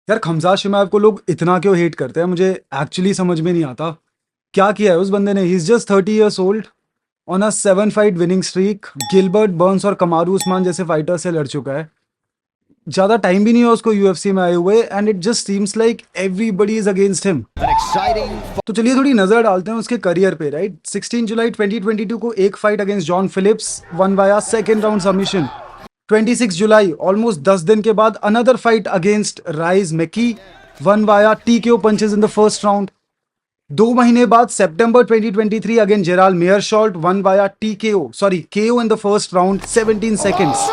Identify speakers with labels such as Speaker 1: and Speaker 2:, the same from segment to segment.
Speaker 1: यार खमजा शिमाएव को लोग इतना क्यों हेट करते हैं, मुझे एक्चुअली समझ में नहीं आता। क्या किया है उस बंदे ने? He is just 30 years old on a 7 fight winning streak. Gilbert Burns और कमारू उस्मान जैसे फाइटर से लड़ चुका है। ज्यादा टाइम भी नहीं है उसको यूएफसी में आए हुए, and it just seems like everybody is against him. तो चलिए थोड़ी नजर डालते हैं उसके करियर पे। राइट, 16 जुलाई 2022 को एक fight against John Phillips, one via second round submission. 26 जुलाई, ऑलमोस्ट 10 दिन के बाद, another fight against Rhys McKee, one via TKO punches in the first round. 2 महीने बाद सितंबर 2023 against Gerald Meerschaert, one via KO in the first round, 17 seconds.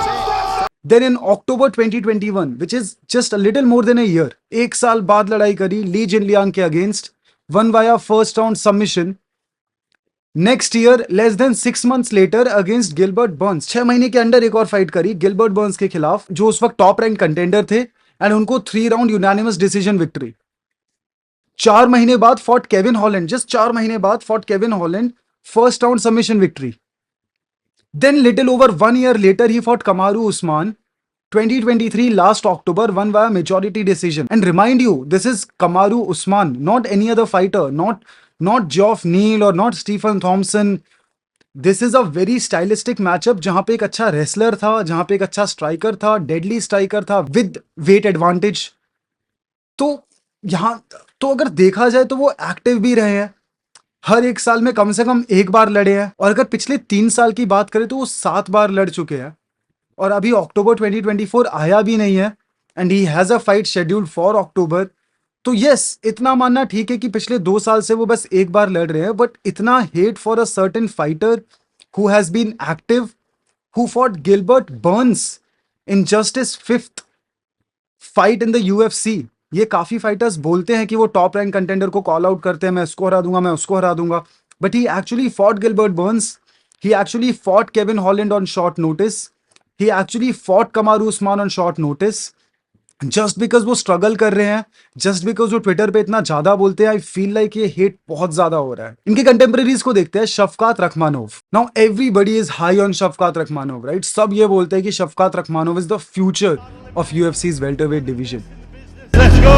Speaker 1: Then in October 2021, which is just a little more than a year, एक साल बाद लड़ाई करी Li Jingliang के against, one via first round submission. Next year, less than 6 months later, against Gilbert Burns, 6 महीने के अंदर एक और फाइट करी गिलबर्ट बर्न्स के खिलाफ, जो उस वक्त टॉप रैंक कंटेंडर थे, एंड उनको 3 राउंड यूनानिमस डिसीजन विक्ट्री। 4 महीने बाद फॉट केविन हॉलैंड, जस्ट 4 महीने बाद fought Kevin Holland, first round submission victory. Then little over 1 year later, he fought Kamaru Usman, 2023 last October, won via majority decision. And remind you, this is Kamaru Usman, not any other fighter, not Geoff Neal or not Stephen Thompson. This is a very stylistic matchup जहां पे एक अच्छा wrestler था, जहां पे एक अच्छा striker था, डेडली स्ट्राइकर था विद वेट एडवांटेज। तो यहां तो अगर देखा जाए तो वो एक्टिव भी रहे हैं, हर एक साल में कम से कम एक बार लड़े हैं, और अगर पिछले 3 साल की बात करें तो वो 7 बार लड़ चुके हैं, और अभी अक्टूबर 2024 आया भी नहीं है, and he has a fight scheduled for October. तो यस, इतना मानना ठीक है कि पिछले 2 साल से वो बस एक बार लड़ रहे हैं, बट इतना hate for a certain fighter who has been active, who fought Gilbert Burns in just his 5th fight in the UFC. ये काफी फाइटर्स बोलते हैं कि वो टॉप रैंक कंटेंडर को कॉल आउट करते हैं, मैं इसको हरा दूंगा, मैं उसको हरा दूंगा, but he actually fought Gilbert Burns, he actually fought Kevin Holland on short notice, he actually fought कमारू Usman on short notice. Just because वो स्ट्रगल कर रहे हैं, जस्ट बिकॉज वो ट्विटर पे इतना ज्यादा बोलते हैं, आई फील लाइक ये हेट बहुत ज्यादा हो रहा है। इनके कंटेम्प्रेरीज को देखते हैं, Shavkat Rakhmonov. Now everybody is high on Shavkat Rakhmonov, right? सब ये बोलते हैं कि Shavkat Rakhmonov is the future of UFC's welterweight division.
Speaker 2: Let's go!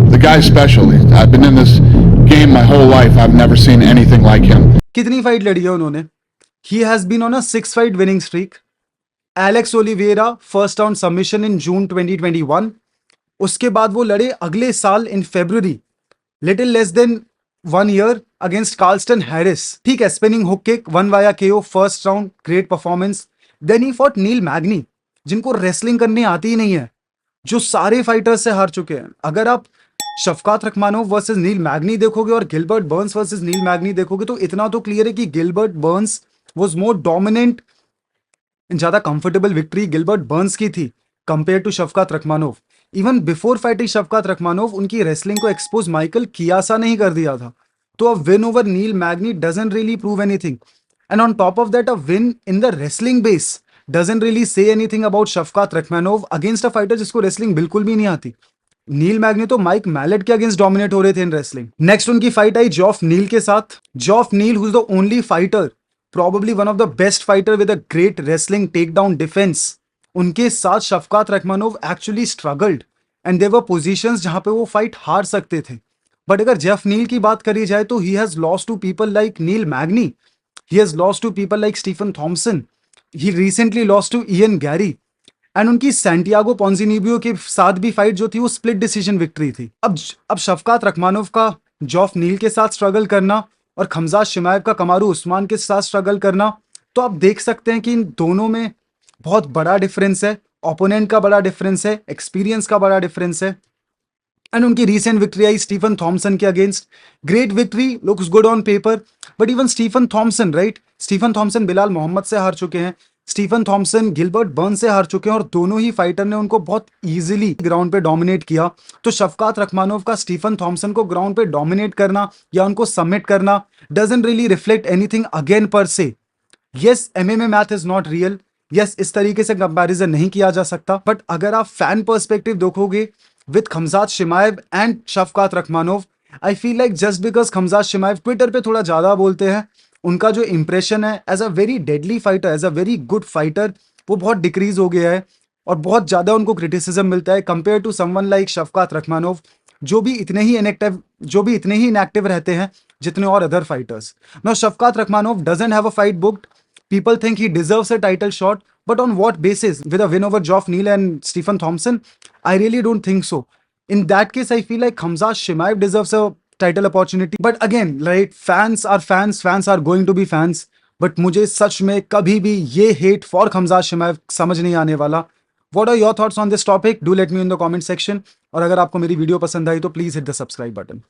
Speaker 3: The guy's special. I've been in this game my whole life. I've never seen anything like him.
Speaker 1: कितनी fight लड़ी है उन्होंने? He has been on a 6 fight winning streak. Alex Oliveira first round submission in June 2021। उसके बाद वो लड़े अगले साल in February, little less than 1 year, against Carlston Harris. ठीक है, spinning hook kick, won via KO first round, great performance. Then he fought Neil Magny, जिनको wrestling करनी आती ही नहीं है, जो सारे फाइटर्स से हार चुके हैं। अगर आप शफकात रखमानोव वर्सेस नील मैग्नी देखोगे और Gilbert Burns versus Neil Magny देखोगे, तो इतना तो क्लियर है कि Gilbert Burns was more dominant, ज्यादा कंफर्टेबल विक्ट्री गिलबर्ट बर्न्स की थी compare to Shavkat Rakhmonov. Even before fighting Shavkat Rakhmonov, उनकी रेसलिंग को एक्सपोज माइकल कियासा ने ही कर दिया था। तो a win over Neil Magny doesn't really prove anything, and on top of that, a win in the wrestling base doesn't really say anything about Shavkat Rakhmonov against a fighter जिसको wrestling बिल्कुल भी नहीं आती। Neil Magny तो Mike Malott के against dominate हो रहे थे इन रेसलिंग। नेक्स्ट उनकी फाइट आई जॉफ नील के साथ। Geoff Neal, who is the only fighter, probably one of the best fighter with a great wrestling take down defence, उनके साथ Shavkat Rakhmonov actually struggled, and there were positions जहां पे वो fight हार सकते थे। बट अगर जेफ नील की बात करी जाए तो he has lost to people like Neil Magny, he has lost to people like Stephen Thompson, he recently lost to Ian Gary, and उनकी सैंटियागो पोंजिनिबियो के साथ भी फाइट जो थी वो स्प्लिट डिसीजन विक्ट्री थी। अब शफकात रखमानोव का जॉफ नील के साथ स्ट्रगल करना और खमजात शिमाएव का कमारू उस्मान के साथ स्ट्रगल करना, तो आप देख सकते हैं कि इन दोनों में बहुत बड़ा डिफरेंस है, ओपोनेंट का बड़ा डिफरेंस है, एक्सपीरियंस का बड़ा डिफरेंस है। एंड उनकी रीसेंट विक्ट्री आई स्टीफन थॉम्सन के against, great victory, looks good on paper, but even Stephen Thompson, right, Stephen Thompson Bilal Mohammad से हार चुके हैं, स्टीफन थॉम्सन गिलबर्ट बर्न्स से हार चुके हैं, और दोनों ही फाइटर ने उनको बहुत इजीली ग्राउंड पे डोमिनेट किया। तो शफकात रखमानोव का स्टीफन थॉम्सन को ग्राउंड पे डोमिनेट करना या उनको सबमिट करना doesn't really reflect anything again पर से। Yes, MMA math is not real, yes, इस तरीके से कंपैरिजन नहीं किया जा सकता, बट अगर आप फैन पर्सपेक्टिव देखोगे with Khamzat Chimaev and Shavkat Rakhmonov, I feel like just because Khamzat Chimaev Twitter पे थोड़ा ज्यादा बोलते हैं, उनका जो इंप्रेशन है as a very deadly fighter, as a very good fighter, वो बहुत डिक्रीज हो गया है। और बहुत ज़्यादा उनको क्रिटिसिज्म मिलता है compare to someone like Shavkat Rakhmonov, जो भी इतने ही इनएक्टिव रहते हैं जितने और other fighters. Now Shavkat Rakhmonov doesn't have a fight booked. People think he deserves a title shot, but on what basis? With a win over Geoff Neal and Stephen Thompson? I really don't think so. In that case, I feel like Khamzat Chimaev deserves a title opportunity. But again, right, fans are going to be fans. But मुझे सच में कभी भी ये hate for Khamzat Chimaev समझ नहीं आने वाला. What are your thoughts on this topic? Do let me in the comment section. और अगर आपको मेरी वीडियो पसंद आई तो please hit the subscribe button.